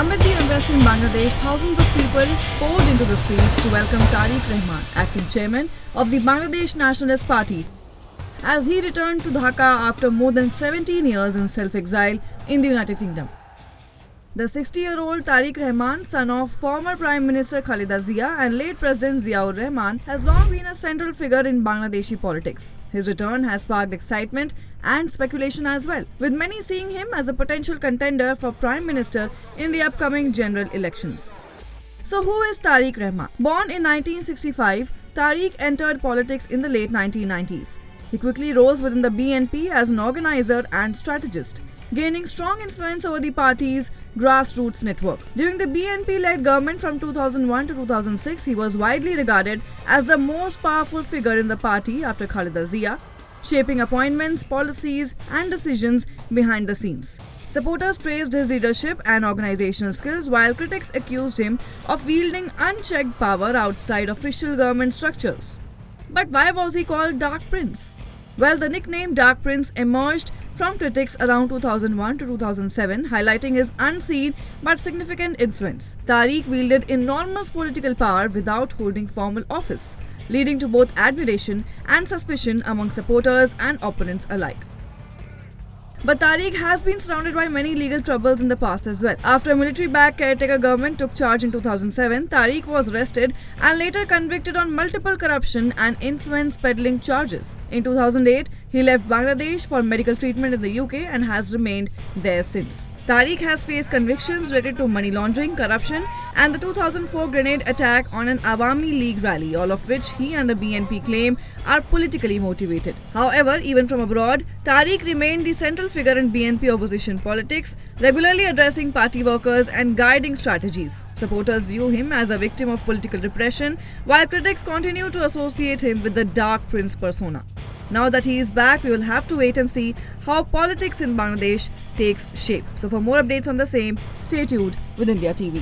Amid the unrest in Bangladesh, thousands of people poured into the streets to welcome Tariq Rahman, acting chairman of the Bangladesh Nationalist Party, as he returned to Dhaka after more than 17 years in self-exile in the United Kingdom. The 60-year-old Tariq Rahman, son of former Prime Minister Khaleda Zia and late President Ziaur Rahman, has long been a central figure in Bangladeshi politics. His return has sparked excitement and speculation as well, with many seeing him as a potential contender for Prime Minister in the upcoming general elections. So who is Tariq Rahman? Born in 1965, Tariq entered politics in the late 1990s. He quickly rose within the BNP as an organizer and strategist, gaining strong influence over the party's grassroots network. During the BNP-led government from 2001 to 2006, he was widely regarded as the most powerful figure in the party after Khaleda Zia, shaping appointments, policies and decisions behind the scenes. Supporters praised his leadership and organizational skills, while critics accused him of wielding unchecked power outside official government structures. But why was he called Dark Prince? Well, the nickname Dark Prince emerged from critics around 2001 to 2007, highlighting his unseen but significant influence. Tariq wielded enormous political power without holding formal office, leading to both admiration and suspicion among supporters and opponents alike. But Tariq has been surrounded by many legal troubles in the past as well. After a military-backed caretaker government took charge in 2007, Tariq was arrested and later convicted on multiple corruption and influence peddling charges. In 2008, he left Bangladesh for medical treatment in the UK and has remained there since. Tariq has faced convictions related to money laundering, corruption and the 2004 grenade attack on an Awami League rally, all of which he and the BNP claim are politically motivated. However, even from abroad, Tariq remained the central figure in BNP opposition politics, regularly addressing party workers and guiding strategies. Supporters view him as a victim of political repression, while critics continue to associate him with the Dark Prince persona. Now that he is back, we will have to wait and see how politics in Bangladesh takes shape. So for more updates on the same, stay tuned with India TV.